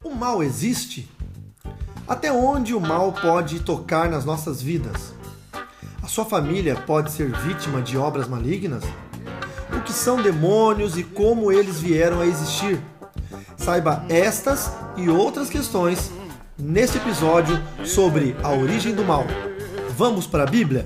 O mal existe? Até onde o mal pode tocar nas nossas vidas? A sua família pode ser vítima de obras malignas? O que são demônios e como eles vieram a existir? Saiba estas e outras questões neste episódio sobre a origem do mal. Vamos para a Bíblia?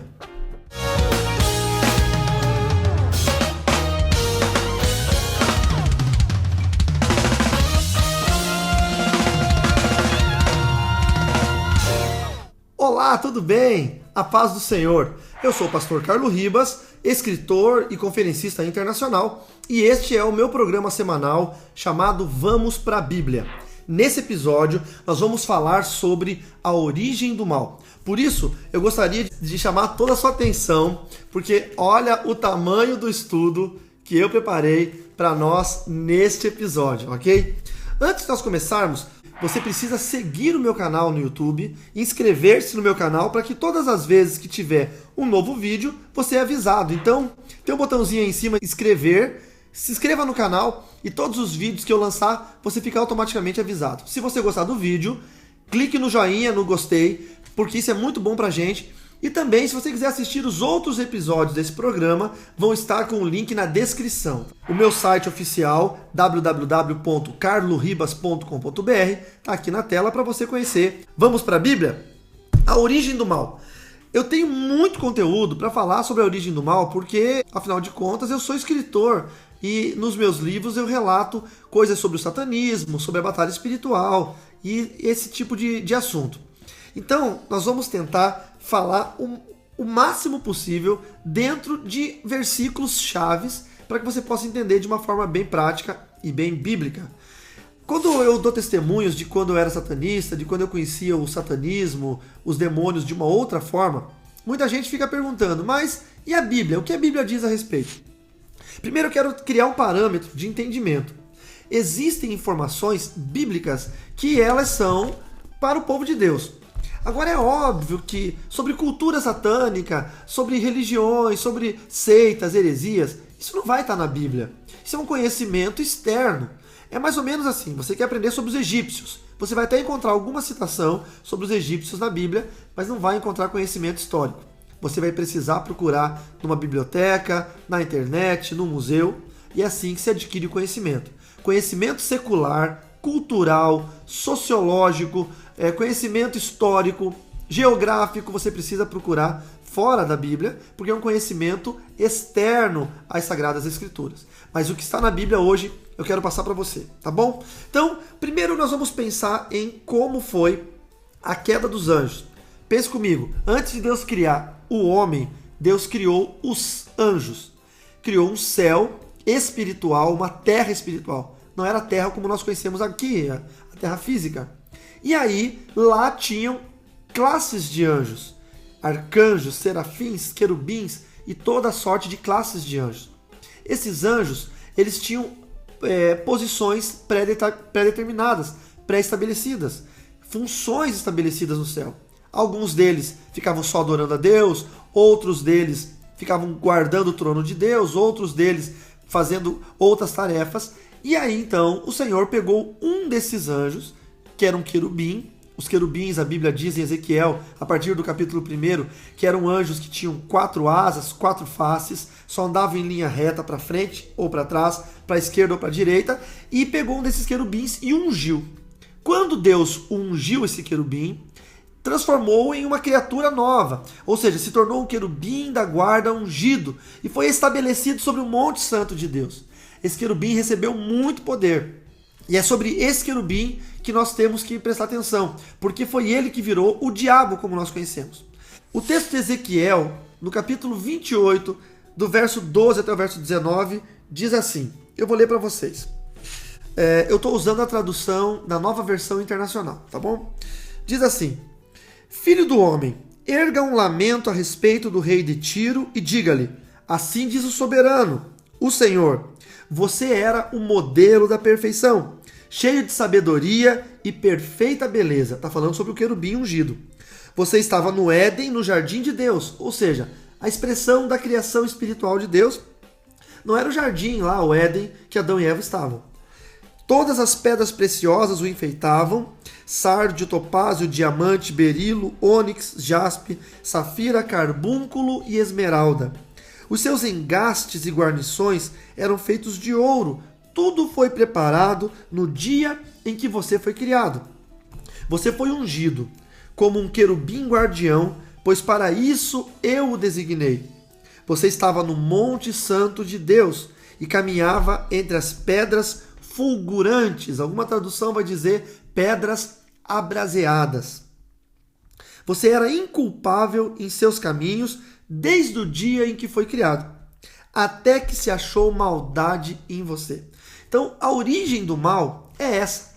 Olá, tudo bem? A paz do Senhor. Eu sou o pastor Carlos Ribas, escritor e conferencista internacional, e este é o meu programa semanal chamado Vamos para a Bíblia. Nesse episódio, nós vamos falar sobre a origem do mal. Por isso, eu gostaria de chamar toda a sua atenção, porque olha o tamanho do estudo que eu preparei para nós neste episódio, ok? Antes de nós começarmos, você precisa seguir o meu canal no YouTube, inscrever-se no meu canal para que todas as vezes que tiver um novo vídeo, você é avisado. Então, tem um botãozinho aí em cima, inscrever, se inscreva no canal e todos os vídeos que eu lançar, você fica automaticamente avisado. Se você gostar do vídeo, clique no joinha, no gostei, porque isso é muito bom pra gente. E também, se você quiser assistir os outros episódios desse programa, vão estar com o link na descrição. O meu site oficial, www.carloribas.com.br, está aqui na tela para você conhecer. Vamos para a Bíblia? A origem do mal. Eu tenho muito conteúdo para falar sobre a origem do mal, porque, afinal de contas, eu sou escritor e nos meus livros eu relato coisas sobre o satanismo, sobre a batalha espiritual e esse tipo de assunto. Então, nós vamos tentar falar o máximo possível dentro de versículos chaves para que você possa entender de uma forma bem prática e bem bíblica. Quando eu dou testemunhos de quando eu era satanista, de quando eu conhecia o satanismo, os demônios de uma outra forma, muita gente fica perguntando, mas e a Bíblia? O que a Bíblia diz a respeito? Primeiro eu quero criar um parâmetro de entendimento. Existem informações bíblicas que elas são para o povo de Deus. Agora é óbvio que sobre cultura satânica, sobre religiões, sobre seitas, heresias, isso não vai estar na Bíblia. Isso é um conhecimento externo. É mais ou menos assim, você quer aprender sobre os egípcios. Você vai até encontrar alguma citação sobre os egípcios na Bíblia, mas não vai encontrar conhecimento histórico. Você vai precisar procurar numa biblioteca, na internet, no museu, e é assim que se adquire o conhecimento. Conhecimento secular, cultural, sociológico, conhecimento histórico, geográfico, você precisa procurar fora da Bíblia, porque é um conhecimento externo às Sagradas Escrituras. Mas o que está na Bíblia hoje, eu quero passar para você, tá bom? Então, primeiro nós vamos pensar em como foi a queda dos anjos. Pense comigo, antes de Deus criar o homem, Deus criou os anjos. Criou um céu espiritual, uma terra espiritual. Não era a terra como nós conhecemos aqui, a terra física. E aí, lá tinham classes de anjos. Arcanjos, serafins, querubins e toda sorte de classes de anjos. Esses anjos, eles tinham posições pré-determinadas, pré-estabelecidas, funções estabelecidas no céu. Alguns deles ficavam só adorando a Deus, outros deles ficavam guardando o trono de Deus, outros deles fazendo outras tarefas. E aí, então, o Senhor pegou um desses anjos, que era um querubim. Os querubins, a Bíblia diz em Ezequiel, a partir do capítulo 1, que eram anjos que tinham 4 asas, 4 faces, só andavam em linha reta para frente ou para trás, para a esquerda ou para a direita, e pegou um desses querubins e ungiu. Quando Deus ungiu esse querubim, transformou em uma criatura nova, ou seja, se tornou um querubim da guarda ungido e foi estabelecido sobre o Monte Santo de Deus. Esse querubim recebeu muito poder. E é sobre esse querubim que nós temos que prestar atenção, porque foi ele que virou o diabo como nós conhecemos. O texto de Ezequiel, no capítulo 28, do verso 12 até o verso 19, diz assim, eu vou ler para vocês. Eu estou usando a tradução da Nova Versão Internacional, tá bom? Diz assim, Filho do homem, erga um lamento a respeito do rei de Tiro e diga-lhe, assim diz o soberano, o Senhor, você era o modelo da perfeição, cheio de sabedoria e perfeita beleza. Está falando sobre o querubim ungido. Você estava no Éden, no jardim de Deus, ou seja, a expressão da criação espiritual de Deus. Não era o jardim lá, o Éden, que Adão e Eva estavam. Todas as pedras preciosas o enfeitavam: sárdio, topázio, diamante, berilo, ônix, jaspe, safira, carbúnculo e esmeralda. Os seus engastes e guarnições eram feitos de ouro. Tudo foi preparado no dia em que você foi criado. Você foi ungido como um querubim guardião, pois para isso eu o designei. Você estava no Monte Santo de Deus e caminhava entre as pedras fulgurantes. Alguma tradução vai dizer pedras abraseadas. Você era inculpável em seus caminhos desde o dia em que foi criado, até que se achou maldade em você. Então, a origem do mal é essa.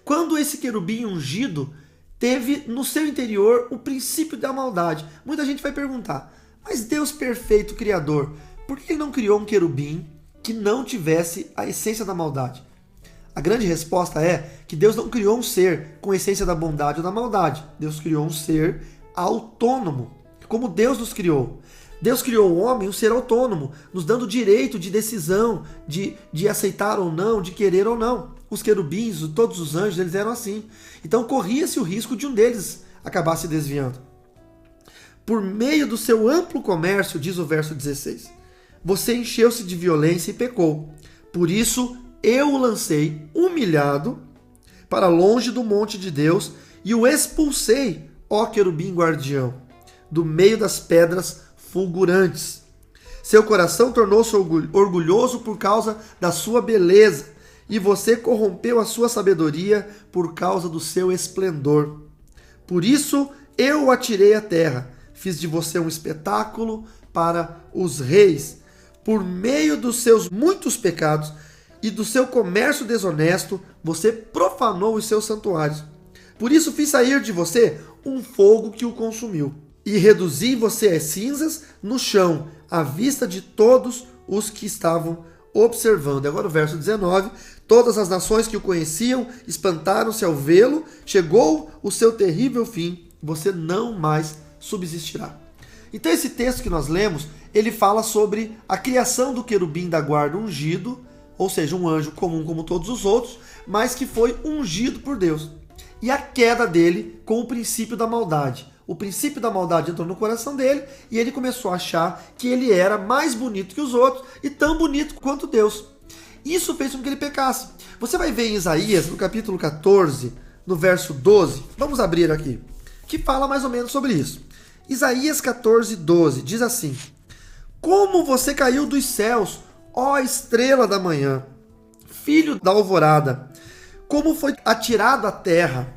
Quando esse querubim ungido teve no seu interior o princípio da maldade. Muita gente vai perguntar, mas Deus perfeito, Criador, por que ele não criou um querubim que não tivesse a essência da maldade? A grande resposta é que Deus não criou um ser com a essência da bondade ou da maldade. Deus criou um ser autônomo, como Deus nos criou. Deus criou o homem um ser autônomo, nos dando direito de decisão, de aceitar ou não, de querer ou não. Os querubins, todos os anjos, eles eram assim. Então corria-se o risco de um deles acabar se desviando. Por meio do seu amplo comércio, diz o verso 16, você encheu-se de violência e pecou. Por isso eu o lancei humilhado para longe do monte de Deus e o expulsei, ó querubim guardião, do meio das pedras fulgurantes. Seu coração tornou-se orgulhoso por causa da sua beleza, e você corrompeu a sua sabedoria por causa do seu esplendor. Por isso eu o atirei à terra, fiz de você um espetáculo para os reis. Por meio dos seus muitos pecados e do seu comércio desonesto, você profanou os seus santuários. Por isso fiz sair de você um fogo que o consumiu, e reduzi você às cinzas no chão, à vista de todos os que estavam observando. Agora o verso 19, todas as nações que o conheciam espantaram-se ao vê-lo, chegou o seu terrível fim, você não mais subsistirá. Então esse texto que nós lemos, ele fala sobre a criação do querubim da guarda ungido, ou seja, um anjo comum como todos os outros, mas que foi ungido por Deus. E a queda dele com o princípio da maldade. O princípio da maldade entrou no coração dele e ele começou a achar que ele era mais bonito que os outros e tão bonito quanto Deus. Isso fez com que ele pecasse. Você vai ver em Isaías, no capítulo 14, no verso 12, vamos abrir aqui, que fala mais ou menos sobre isso. Isaías 14, 12, diz assim: como você caiu dos céus, ó estrela da manhã, filho da alvorada, como foi atirado à terra,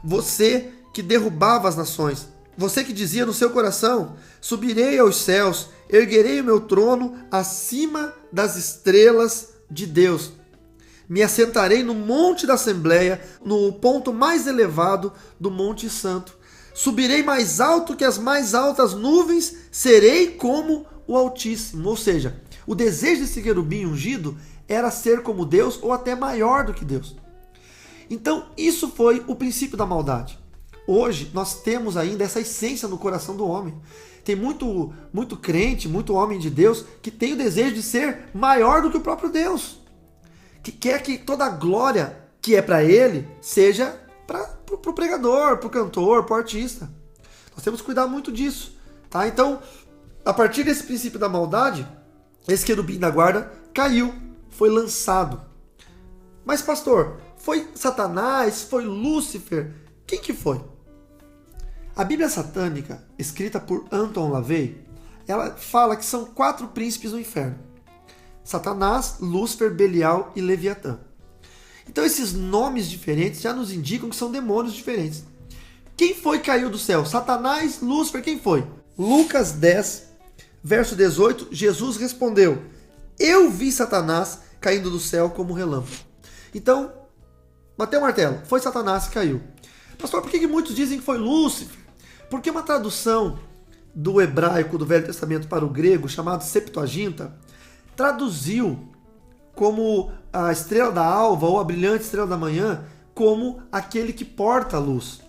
você que derrubava as nações, você que dizia no seu coração, subirei aos céus, erguerei o meu trono acima das estrelas de Deus. Me assentarei no monte da Assembleia, no ponto mais elevado do Monte Santo. Subirei mais alto que as mais altas nuvens, serei como o Altíssimo. Ou seja, o desejo desse querubim ungido era ser como Deus ou até maior do que Deus. Então, isso foi o princípio da maldade. Hoje, nós temos ainda essa essência no coração do homem. Tem muito crente, muito homem de Deus, que tem o desejo de ser maior do que o próprio Deus. Que quer que toda a glória que é para ele seja para o pregador, para o cantor, para o artista. Nós temos que cuidar muito disso. Tá? Então, a partir desse princípio da maldade, esse querubim da guarda caiu, foi lançado. Mas, pastor, foi Satanás? Foi Lúcifer? Quem que foi? A Bíblia satânica, escrita por Anton LaVey, ela fala que são 4 príncipes do inferno: Satanás, Lúcifer, Belial e Leviatã. Então esses nomes diferentes já nos indicam que são demônios diferentes. Quem foi que caiu do céu? Satanás, Lúcifer, quem foi? Lucas 10, verso 18, Jesus respondeu: eu vi Satanás caindo do céu como um relâmpago. Então, bateu o martelo, foi Satanás que caiu. Pastor, por que muitos dizem que foi Lúcifer? Porque uma tradução do hebraico do Velho Testamento para o grego, chamado Septuaginta, traduziu como a estrela da alva ou a brilhante estrela da manhã, como aquele que porta a luz.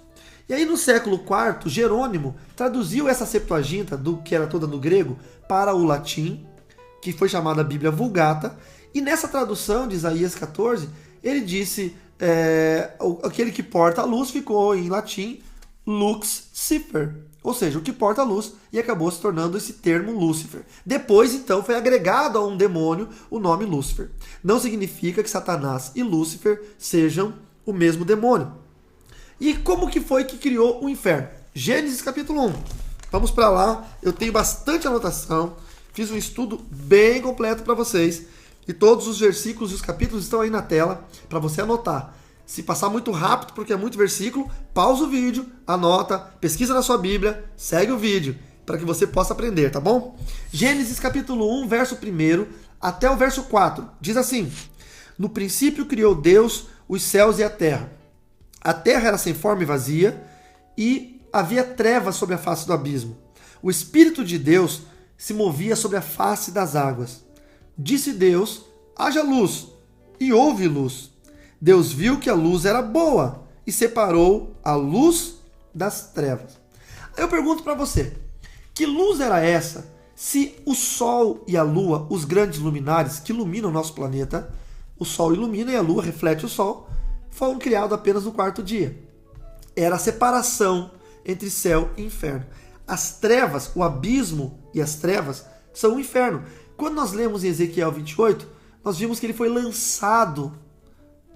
E aí no século IV, Jerônimo traduziu essa Septuaginta, que era toda no grego, para o latim, que foi chamada Bíblia Vulgata, e nessa tradução de Isaías 14, ele disse, aquele que porta a luz ficou em latim lux cifer, ou seja, o que porta a luz, e acabou se tornando esse termo Lúcifer. Depois, então, foi agregado a um demônio o nome Lúcifer. Não significa que Satanás e Lúcifer sejam o mesmo demônio. E como que foi que criou o inferno? Gênesis capítulo 1. Vamos para lá, eu tenho bastante anotação, fiz um estudo bem completo para vocês, e todos os versículos e os capítulos estão aí na tela para você anotar. Se passar muito rápido, porque é muito versículo, pausa o vídeo, anota, pesquisa na sua Bíblia, segue o vídeo, para que você possa aprender, tá bom? Gênesis capítulo 1, verso 1 até o verso 4, diz assim: No princípio criou Deus os céus e a terra. A terra era sem forma e vazia, e havia trevas sobre a face do abismo. O Espírito de Deus se movia sobre a face das águas. Disse Deus, haja luz, e houve luz. Deus viu que a luz era boa e separou a luz das trevas. Eu pergunto para você, que luz era essa se o Sol e a Lua, os grandes luminares que iluminam o nosso planeta, o Sol ilumina e a Lua reflete o Sol, foram criados apenas no quarto dia? Era a separação entre céu e inferno. As trevas, o abismo e as trevas são o inferno. Quando nós lemos em Ezequiel 28, nós vimos que ele foi lançado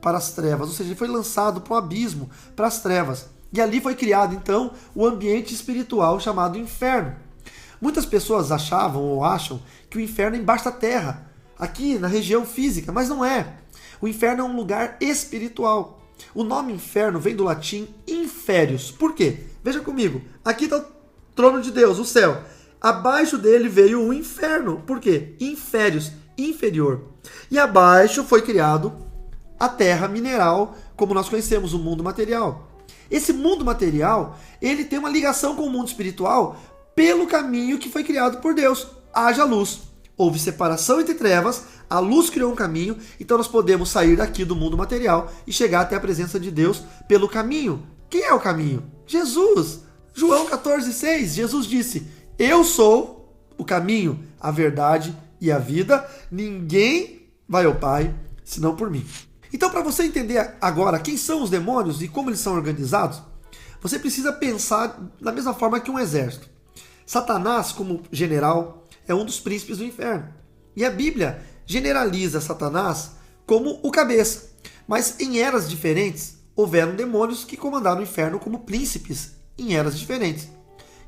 para as trevas, ou seja, ele foi lançado para o abismo, para as trevas. E ali foi criado, então, o ambiente espiritual chamado inferno. Muitas pessoas achavam ou acham que o inferno é embaixo da terra, aqui na região física, mas não é. O inferno é um lugar espiritual. O nome inferno vem do latim inferius. Por quê? Veja comigo, aqui está o trono de Deus, o céu. Abaixo dele veio o inferno. Por quê? Inferius, inferior. E abaixo foi criado a terra mineral, como nós conhecemos, o mundo material. Esse mundo material, ele tem uma ligação com o mundo espiritual pelo caminho que foi criado por Deus. Haja luz. Houve separação entre trevas, a luz criou um caminho, então nós podemos sair daqui do mundo material e chegar até a presença de Deus pelo caminho. Quem é o caminho? Jesus. João 14,6, Jesus disse, eu sou o caminho, a verdade e a vida, ninguém vai ao Pai senão por mim. Então, para você entender agora quem são os demônios e como eles são organizados, você precisa pensar da mesma forma que um exército. Satanás, como general, é um dos príncipes do inferno. E a Bíblia generaliza Satanás como o cabeça. Mas em eras diferentes, houveram demônios que comandaram o inferno como príncipes em eras diferentes.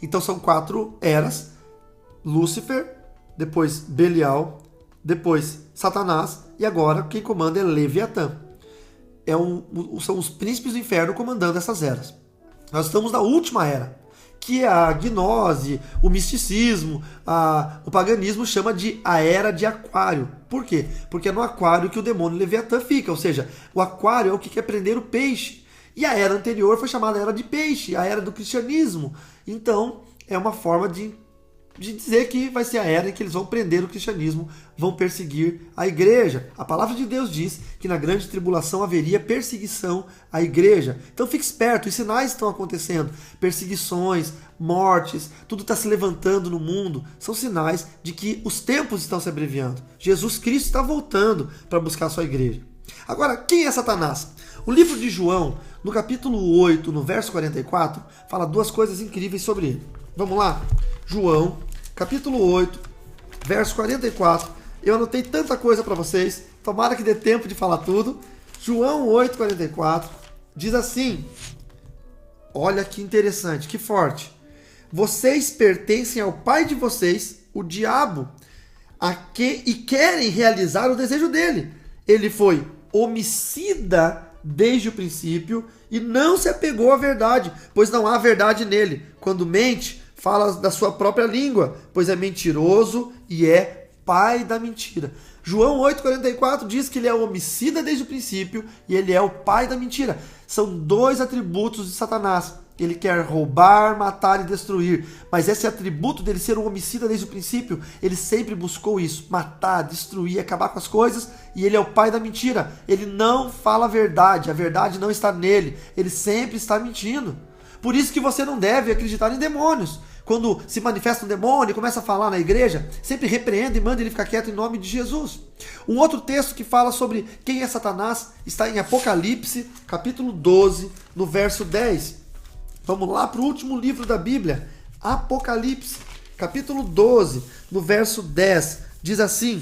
Então são 4 eras: Lúcifer, depois Belial, depois Satanás, e agora quem comanda é Leviatã. São os príncipes do inferno comandando essas eras. Nós estamos na última era, que é a gnose, o misticismo, o paganismo chama de a era de Aquário. Por quê? Porque é no Aquário que o demônio Leviatã fica, ou seja, o Aquário é o que quer prender o peixe. E a era anterior foi chamada Era de Peixe, a era do cristianismo. Então, é uma forma de dizer que vai ser a era em que eles vão prender o cristianismo, vão perseguir a igreja. A palavra de Deus diz que na grande tribulação haveria perseguição à igreja. Então fique esperto, os sinais estão acontecendo. Perseguições, mortes, tudo está se levantando no mundo. São sinais de que os tempos estão se abreviando. Jesus Cristo está voltando para buscar a sua igreja. Agora, quem é Satanás? O livro de João, no capítulo 8, no verso 44, fala 2 coisas incríveis sobre ele. Vamos lá? João, capítulo 8, verso 44. Eu anotei tanta coisa para vocês, tomara que dê tempo de falar tudo. João 8, 44, diz assim, olha que interessante, que forte. Vocês pertencem ao pai de vocês, o diabo, e querem realizar o desejo dele. Ele foi homicida desde o princípio e não se apegou à verdade, pois não há verdade nele. Quando mente, fala da sua própria língua, pois é mentiroso e é pai da mentira. João 8,44 diz que ele é homicida desde o princípio e ele é o pai da mentira. São 2 atributos de Satanás. Ele quer roubar, matar e destruir. Mas esse atributo dele ser um homicida desde o princípio, ele sempre buscou isso. Matar, destruir, acabar com as coisas. E ele é o pai da mentira. Ele não fala a verdade não está nele. Ele sempre está mentindo. Por isso que você não deve acreditar em demônios. Quando se manifesta um demônio e começa a falar na igreja, sempre repreenda e manda ele ficar quieto em nome de Jesus. Um outro texto que fala sobre quem é Satanás está em Apocalipse, capítulo 12, no verso 10. Vamos lá para o último livro da Bíblia, Apocalipse, capítulo 12, no verso 10. Diz assim: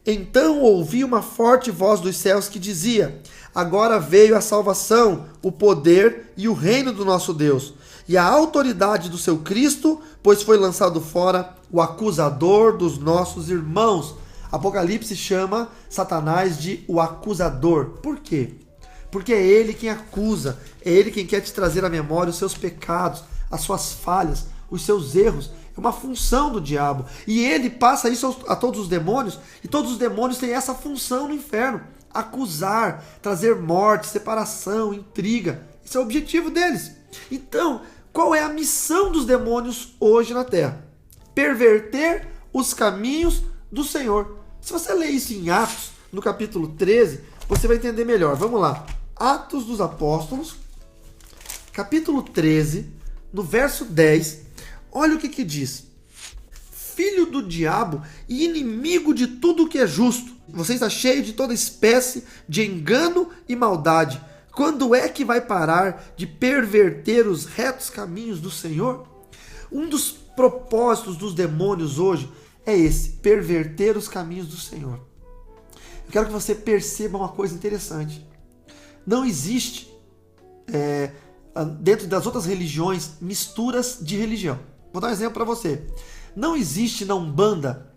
Então ouvi uma forte voz dos céus que dizia: Agora veio a salvação, o poder e o reino do nosso Deus, e a autoridade do seu Cristo, pois foi lançado fora o acusador dos nossos irmãos. Apocalipse chama Satanás de o acusador. Por quê? Porque é ele quem acusa, é ele quem quer te trazer à memória os seus pecados, as suas falhas, os seus erros. É uma função do diabo. E ele passa isso a todos os demônios, e todos os demônios têm essa função no inferno: acusar, trazer morte, separação, intriga. Esse é o objetivo deles. Então, qual é a missão dos demônios hoje na Terra? Perverter os caminhos do Senhor. Se você ler isso em Atos, no capítulo 13, você vai entender melhor. Vamos lá. Atos dos Apóstolos, capítulo 13, no verso 10. Olha o que diz: Filho do diabo e inimigo de tudo que é justo, você está cheio de toda espécie de engano e maldade. Quando é que vai parar de perverter os retos caminhos do Senhor? Um dos propósitos dos demônios hoje é esse: perverter os caminhos do Senhor. Eu quero que você perceba uma coisa interessante. Não existe, dentro das outras religiões, misturas de religião. Vou dar um exemplo para você. Não existe na Umbanda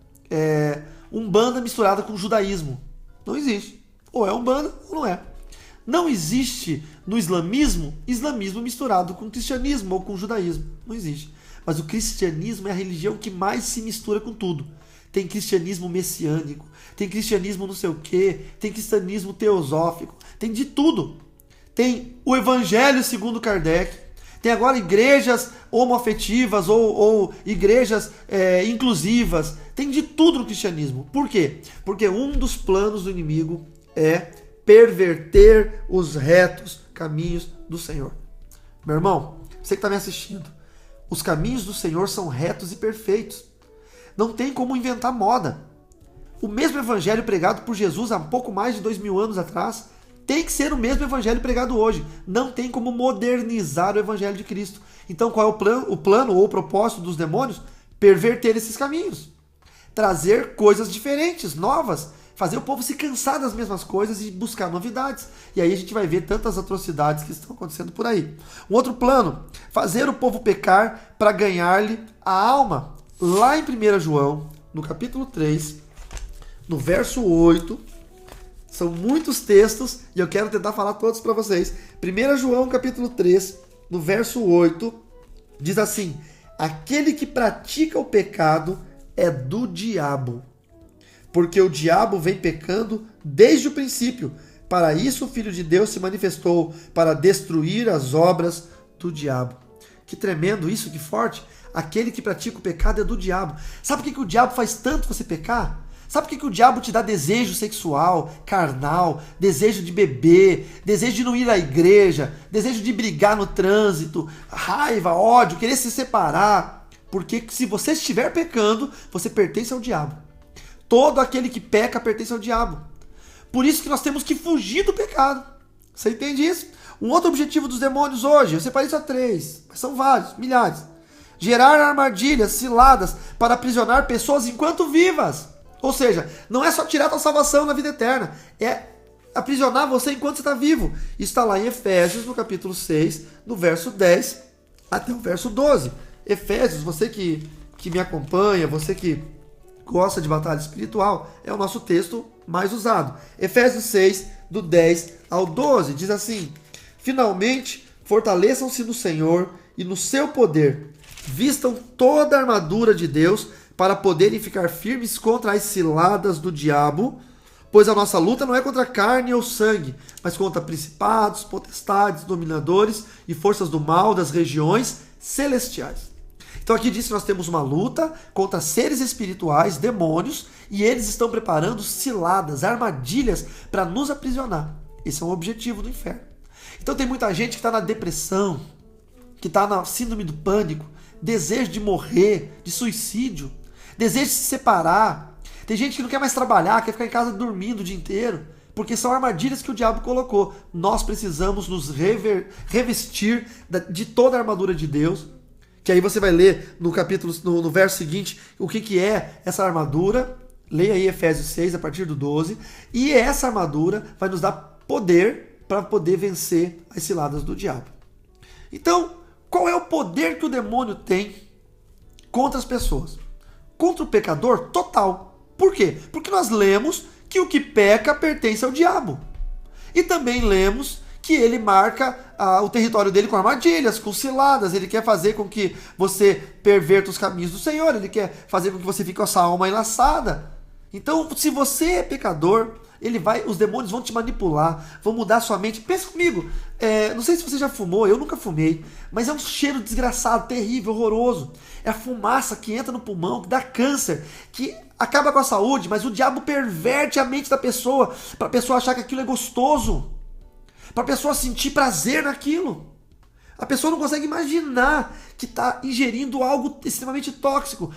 Umbanda misturada com judaísmo. Não existe. Ou é Umbanda ou não é. Não existe no islamismo misturado com cristianismo ou com judaísmo. Não existe. Mas o cristianismo é a religião que mais se mistura com tudo. Tem cristianismo messiânico, tem cristianismo não sei o quê, tem cristianismo teosófico, tem de tudo. Tem o evangelho segundo Kardec, tem agora igrejas homoafetivas ou igrejas inclusivas, tem de tudo no cristianismo. Por quê? Porque um dos planos do inimigo é perverter os retos caminhos do Senhor. Meu irmão, você que está me assistindo, os caminhos do Senhor são retos e perfeitos. Não tem como inventar moda. O mesmo evangelho pregado por Jesus há pouco mais de 2000 anos atrás tem que ser o mesmo evangelho pregado hoje. Não tem como modernizar o evangelho de Cristo. Então qual é o plano ou o propósito dos demônios? Perverter esses caminhos. Trazer coisas diferentes, novas. Fazer o povo se cansar das mesmas coisas e buscar novidades. E aí a gente vai ver tantas atrocidades que estão acontecendo por aí. Um outro plano: fazer o povo pecar para ganhar-lhe a alma. Lá em 1 João, no capítulo 3, no verso 8, são muitos textos e eu quero tentar falar todos para vocês. 1 João, capítulo 3, no verso 8, diz assim: Aquele que pratica o pecado é do diabo, porque o diabo vem pecando desde o princípio. Para isso o Filho de Deus se manifestou, para destruir as obras do diabo. Que tremendo isso, que forte. Aquele que pratica o pecado é do diabo. Sabe por que o diabo faz tanto você pecar? Sabe por que o diabo te dá desejo sexual, carnal, desejo de beber, desejo de não ir à igreja, desejo de brigar no trânsito, raiva, ódio, querer se separar? Porque se você estiver pecando, você pertence ao diabo. Todo aquele que peca pertence ao diabo. Por isso que nós temos que fugir do pecado. Você entende isso? Um outro objetivo dos demônios hoje, eu separei só 3, mas são vários, milhares. Gerar armadilhas, ciladas, para aprisionar pessoas enquanto vivas. Ou seja, não é só tirar a tua salvação na vida eterna, é aprisionar você enquanto você está vivo. Isso está lá em Efésios, no capítulo 6, no verso 10 até o verso 12. Efésios, você que me acompanha, você que gosta de batalha espiritual, é o nosso texto mais usado. Efésios 6, do 10 ao 12, diz assim: Finalmente, fortaleçam-se no Senhor e no seu poder. Vistam toda a armadura de Deus para poderem ficar firmes contra as ciladas do diabo, pois a nossa luta não é contra carne ou sangue, mas contra principados, potestades, dominadores e forças do mal das regiões celestiais. Então aqui diz que nós temos uma luta contra seres espirituais, demônios, e eles estão preparando ciladas, armadilhas para nos aprisionar. Esse é o objetivo do inferno. Então tem muita gente que está na depressão, que está na síndrome do pânico, desejo de morrer, de suicídio, desejo de se separar. Tem gente que não quer mais trabalhar, quer ficar em casa dormindo o dia inteiro, porque são armadilhas que o diabo colocou. Nós precisamos nos revestir de toda a armadura de Deus, que aí você vai ler no verso seguinte o que é essa armadura. Leia aí Efésios 6, a partir do 12. E essa armadura vai nos dar poder para poder vencer as ciladas do diabo. Então, qual é o poder que o demônio tem contra as pessoas? Contra o pecador? Total. Por quê? Porque nós lemos que o que peca pertence ao diabo. E também lemos que ele marca o território dele com armadilhas, com ciladas. Ele quer fazer com que você perverta os caminhos do Senhor. Ele quer fazer com que você fique com a sua alma enlaçada. Então, se você é pecador, os demônios vão te manipular, vão mudar sua mente. Pensa comigo, não sei se você já fumou, eu nunca fumei, mas é um cheiro desgraçado, terrível, horroroso. É a fumaça que entra no pulmão, que dá câncer, que acaba com a saúde, mas o diabo perverte a mente da pessoa, para a pessoa achar que aquilo é gostoso, para a pessoa sentir prazer naquilo. A pessoa não consegue imaginar que está ingerindo algo extremamente tóxico.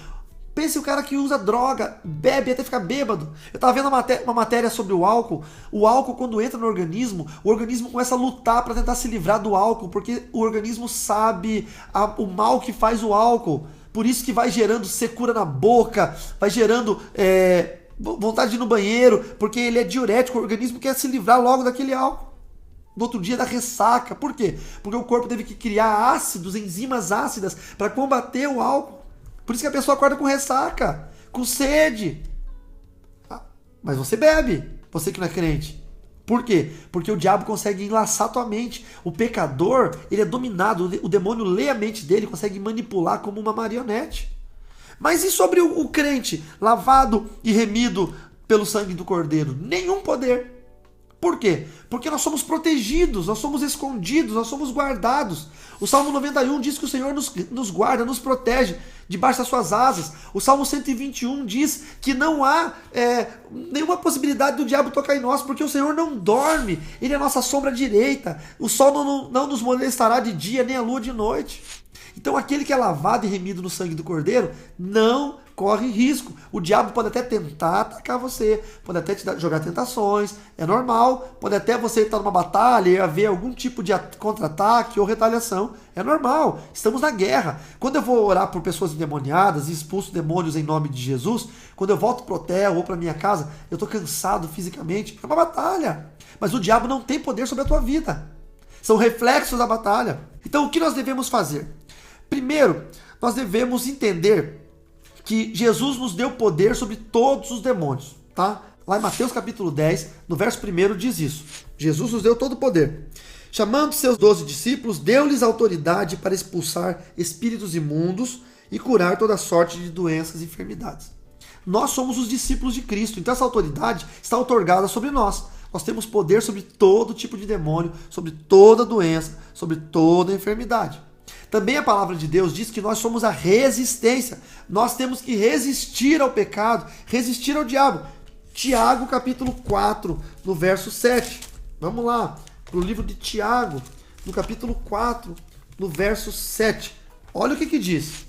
Pense o cara que usa droga, bebe até ficar bêbado. Eu estava vendo uma matéria sobre o álcool. O álcool, quando entra no organismo, o organismo começa a lutar para tentar se livrar do álcool, porque o organismo sabe o mal que faz o álcool. Por isso que vai gerando secura na boca, vai gerando vontade de ir no banheiro, porque ele é diurético, o organismo quer se livrar logo daquele álcool. No outro dia dá ressaca. Por quê? Porque o corpo teve que criar ácidos, enzimas ácidas, para combater o álcool. Por isso que a pessoa acorda com ressaca, com sede. Mas você bebe, você que não é crente. Por quê? Porque o diabo consegue enlaçar a tua mente. O pecador, ele é dominado, o demônio lê a mente dele, consegue manipular como uma marionete. Mas e sobre o crente, lavado e remido pelo sangue do Cordeiro? Nenhum poder. Por quê? Porque nós somos protegidos, nós somos escondidos, nós somos guardados. O Salmo 91 diz que o Senhor nos guarda, nos protege debaixo das suas asas. O Salmo 121 diz que não há nenhuma possibilidade do diabo tocar em nós, porque o Senhor não dorme, Ele é a nossa sombra direita. O sol não nos molestará de dia, nem a lua de noite. Então aquele que é lavado e remido no sangue do Cordeiro não corre risco. O diabo pode até tentar atacar você, pode até te jogar tentações, é normal, pode até você estar numa batalha e haver algum tipo de contra-ataque ou retaliação, é normal, estamos na guerra. Quando eu vou orar por pessoas endemoniadas e expulso demônios em nome de Jesus, quando eu volto pro hotel ou para minha casa, eu estou cansado fisicamente, é uma batalha, mas o diabo não tem poder sobre a tua vida, são reflexos da batalha. Então o que nós devemos fazer? Primeiro, nós devemos entender que Jesus nos deu poder sobre todos os demônios, tá? Lá em Mateus capítulo 10, no verso 1 diz isso. Jesus nos deu todo o poder. Chamando seus 12 discípulos, deu-lhes autoridade para expulsar espíritos imundos e curar toda sorte de doenças e enfermidades. Nós somos os discípulos de Cristo, então essa autoridade está outorgada sobre nós. Nós temos poder sobre todo tipo de demônio, sobre toda doença, sobre toda enfermidade. Também a palavra de Deus diz que nós somos a resistência. Nós temos que resistir ao pecado, resistir ao diabo. Tiago capítulo 4, no verso 7. Vamos lá, para o livro de Tiago, no capítulo 4, no verso 7. Olha o que diz.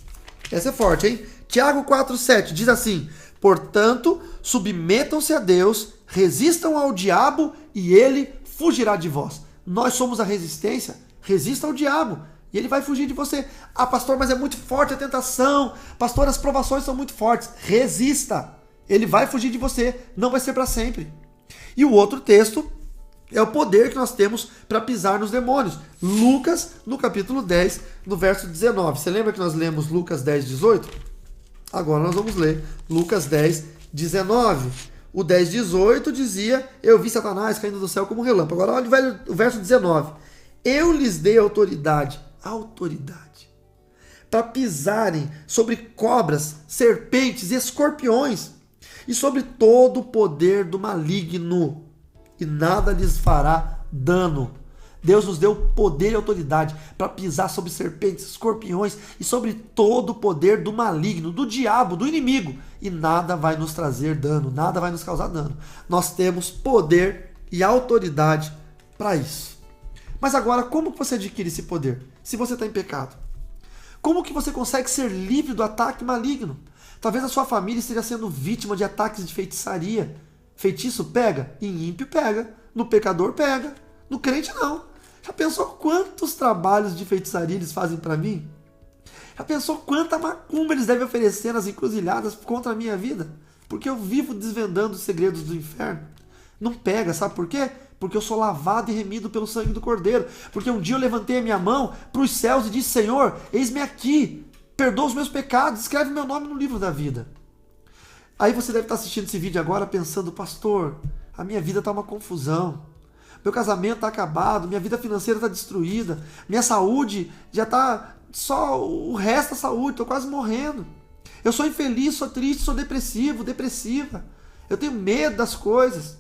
Essa é forte, hein? Tiago 4, 7 diz assim: portanto, submetam-se a Deus, resistam ao diabo e ele fugirá de vós. Nós somos a resistência, resista ao diabo. E ele vai fugir de você. Ah, pastor, mas é muito forte a tentação. Pastor, as provações são muito fortes. Resista. Ele vai fugir de você. Não vai ser para sempre. E o outro texto é o poder que nós temos para pisar nos demônios. Lucas, no capítulo 10, no verso 19. Você lembra que nós lemos Lucas 10, 18? Agora nós vamos ler Lucas 10, 19. O 10, 18 dizia: eu vi Satanás caindo do céu como um relâmpago. Agora olha o verso 19. Eu lhes dei autoridade para pisarem sobre cobras, serpentes e escorpiões e sobre todo o poder do maligno, e nada lhes fará dano. Deus nos deu poder e autoridade para pisar sobre serpentes, escorpiões e sobre todo o poder do maligno, do diabo, do inimigo, e nada vai nos trazer dano, nada vai nos causar dano. Nós temos poder e autoridade para isso. Mas agora, como você adquire esse poder? Se você está em pecado. Como que você consegue ser livre do ataque maligno? Talvez a sua família esteja sendo vítima de ataques de feitiçaria. Feitiço pega? Em ímpio pega. No pecador pega. No crente não. Já pensou quantos trabalhos de feitiçaria eles fazem para mim? Já pensou quanta macumba eles devem oferecer nas encruzilhadas contra a minha vida? Porque eu vivo desvendando os segredos do inferno. Não pega, sabe por quê? Porque eu sou lavado e remido pelo sangue do Cordeiro. Porque um dia eu levantei a minha mão para os céus e disse: Senhor, eis-me aqui, perdoa os meus pecados, escreve meu nome no livro da vida. Aí você deve estar assistindo esse vídeo agora pensando: pastor, a minha vida está uma confusão. Meu casamento está acabado, minha vida financeira está destruída, minha saúde já está só o resto da saúde, estou quase morrendo. Eu sou infeliz, sou triste, sou depressivo, depressiva. Eu tenho medo das coisas.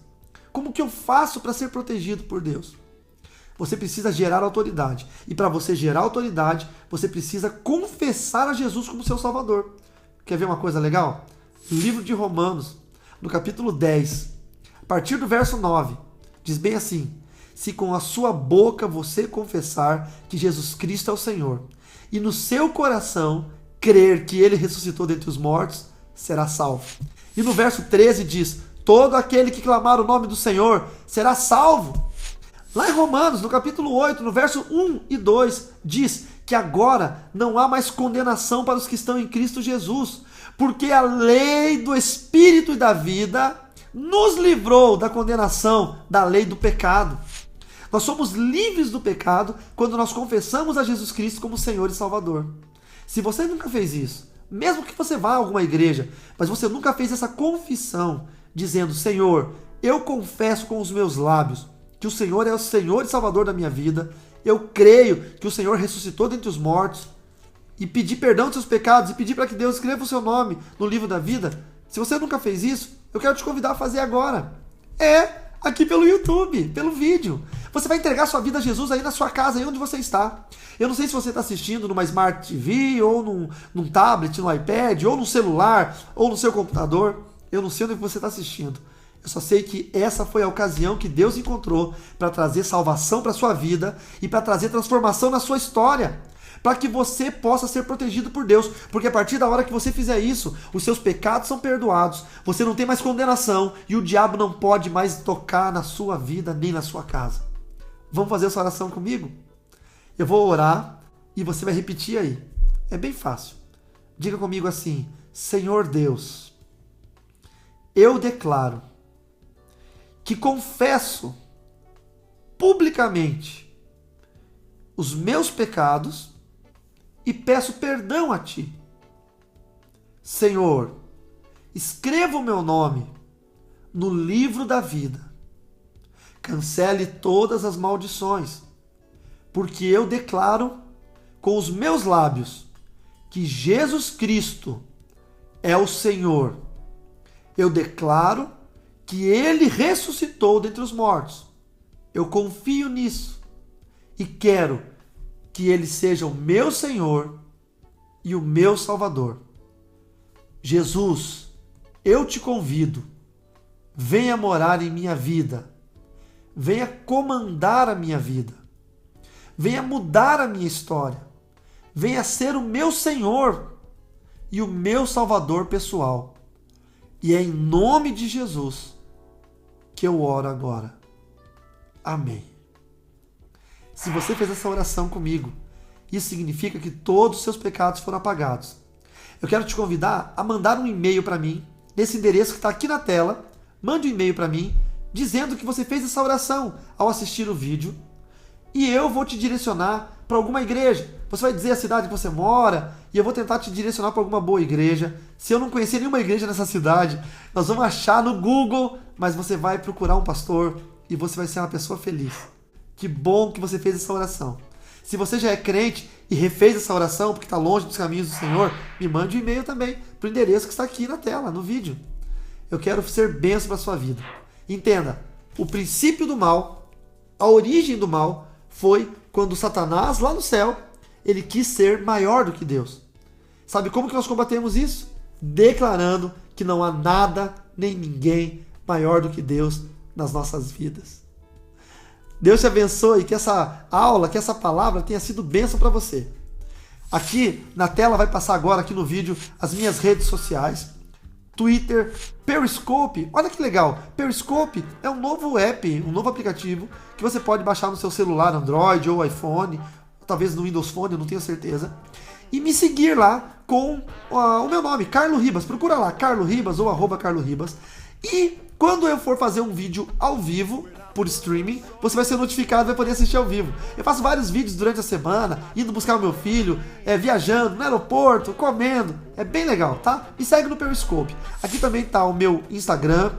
Como que eu faço para ser protegido por Deus? Você precisa gerar autoridade. E para você gerar autoridade, você precisa confessar a Jesus como seu Salvador. Quer ver uma coisa legal? Livro de Romanos, no capítulo 10, a partir do verso 9, diz bem assim: se com a sua boca você confessar que Jesus Cristo é o Senhor, e no seu coração crer que Ele ressuscitou dentre os mortos, será salvo. E no verso 13 diz: todo aquele que clamar o nome do Senhor será salvo. Lá em Romanos, no capítulo 8, no verso 1 e 2, diz que agora não há mais condenação para os que estão em Cristo Jesus, porque a lei do Espírito e da vida nos livrou da condenação da lei do pecado. Nós somos livres do pecado quando nós confessamos a Jesus Cristo como Senhor e Salvador. Se você nunca fez isso, mesmo que você vá a alguma igreja, mas você nunca fez essa confissão, dizendo: Senhor, eu confesso com os meus lábios que o Senhor é o Senhor e Salvador da minha vida, eu creio que o Senhor ressuscitou dentre os mortos, e pedir perdão dos seus pecados, e pedir para que Deus escreva o seu nome no livro da vida. Se você nunca fez isso, eu quero te convidar a fazer agora. Aqui pelo YouTube, pelo vídeo. Você vai entregar sua vida a Jesus aí na sua casa, aí onde você está. Eu não sei se você está assistindo numa Smart TV, ou num tablet, no iPad, ou no celular, ou no seu computador. Eu não sei onde você está assistindo. Eu só sei que essa foi a ocasião que Deus encontrou para trazer salvação para a sua vida e para trazer transformação na sua história. Para que você possa ser protegido por Deus. Porque a partir da hora que você fizer isso, os seus pecados são perdoados, você não tem mais condenação e o diabo não pode mais tocar na sua vida nem na sua casa. Vamos fazer essa oração comigo? Eu vou orar e você vai repetir aí. É bem fácil. Diga comigo assim: Senhor Deus, eu declaro que confesso publicamente os meus pecados e peço perdão a Ti. Senhor, escreva o meu nome no livro da vida. Cancele todas as maldições, porque eu declaro com os meus lábios que Jesus Cristo é o Senhor. Eu declaro que Ele ressuscitou dentre os mortos. Eu confio nisso e quero que Ele seja o meu Senhor e o meu Salvador. Jesus, eu te convido, venha morar em minha vida, venha comandar a minha vida, venha mudar a minha história, venha ser o meu Senhor e o meu Salvador pessoal. E é em nome de Jesus que eu oro agora. Amém. Se você fez essa oração comigo, isso significa que todos os seus pecados foram apagados. Eu quero te convidar a mandar um e-mail para mim, nesse endereço que está aqui na tela. Mande um e-mail para mim, dizendo que você fez essa oração ao assistir o vídeo, e eu vou te direcionar para alguma igreja. Você vai dizer a cidade que você mora, e eu vou tentar te direcionar para alguma boa igreja. Se eu não conhecer nenhuma igreja nessa cidade, nós vamos achar no Google, mas você vai procurar um pastor e você vai ser uma pessoa feliz. Que bom que você fez essa oração. Se você já é crente e refez essa oração porque está longe dos caminhos do Senhor, me mande um e-mail também para o endereço que está aqui na tela, no vídeo. Eu quero ser bênção para a sua vida. Entenda, o princípio do mal, a origem do mal, foi quando Satanás, lá no céu, ele quis ser maior do que Deus. Sabe como que nós combatemos isso? Declarando que não há nada nem ninguém maior do que Deus nas nossas vidas. Deus te abençoe, que essa aula, que essa palavra tenha sido bênção para você. Aqui na tela vai passar agora, aqui no vídeo, as minhas redes sociais. Twitter, Periscope, olha que legal, Periscope é um novo app, um novo aplicativo que você pode baixar no seu celular, Android ou iPhone, talvez no Windows Phone, eu não tenho certeza, e me seguir lá com o meu nome, Carlo Ribas, procura lá, Carlo Ribas ou @Carlo Ribas, e quando eu for fazer um vídeo ao vivo, por streaming, você vai ser notificado e vai poder assistir ao vivo. Eu faço vários vídeos durante a semana, indo buscar o meu filho, viajando no aeroporto, comendo. É bem legal, tá? Me segue no Periscope. Aqui também tá o meu Instagram,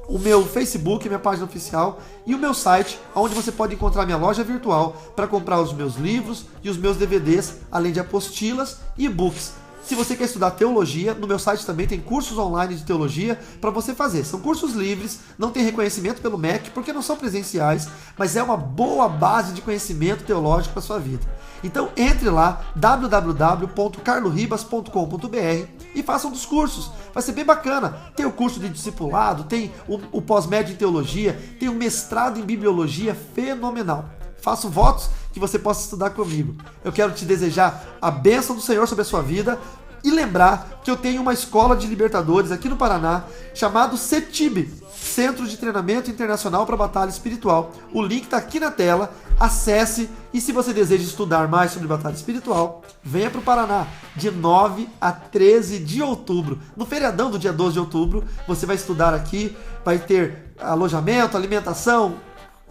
o meu Facebook, minha página oficial e o meu site, onde você pode encontrar minha loja virtual para comprar os meus livros e os meus DVDs, além de apostilas e e-books. Se você quer estudar teologia, no meu site também tem cursos online de teologia para você fazer. São cursos livres, não tem reconhecimento pelo MEC, porque não são presenciais, mas é uma boa base de conhecimento teológico para sua vida. Então entre lá, www.carloribas.com.br e faça um dos cursos. Vai ser bem bacana. Tem o curso de discipulado, tem o pós-médio em teologia, tem o mestrado em bibliologia fenomenal. Faço votos que você possa estudar comigo. Eu quero te desejar a bênção do Senhor sobre a sua vida e lembrar que eu tenho uma escola de libertadores aqui no Paraná chamado CETIB, Centro de Treinamento Internacional para Batalha Espiritual. O link está aqui na tela, acesse e se você deseja estudar mais sobre batalha espiritual, venha para o Paraná de 9 a 13 de outubro. No feriadão do dia 12 de outubro, você vai estudar aqui, vai ter alojamento, alimentação,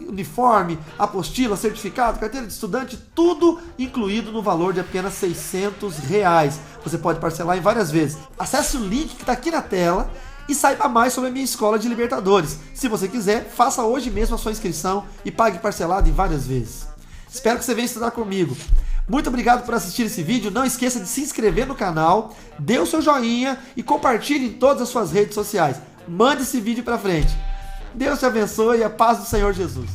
uniforme, apostila, certificado, carteira de estudante, tudo incluído no valor de apenas R$600. Você pode parcelar em várias vezes. Acesse o link que está aqui na tela e saiba mais sobre a minha escola de libertadores. Se você quiser, faça hoje mesmo a sua inscrição e pague parcelado em várias vezes. Espero que você venha estudar comigo. Muito obrigado por assistir esse vídeo. Não esqueça de se inscrever no canal, dê o seu joinha e compartilhe em todas as suas redes sociais. Mande esse vídeo para frente. Deus te abençoe e a paz do Senhor Jesus.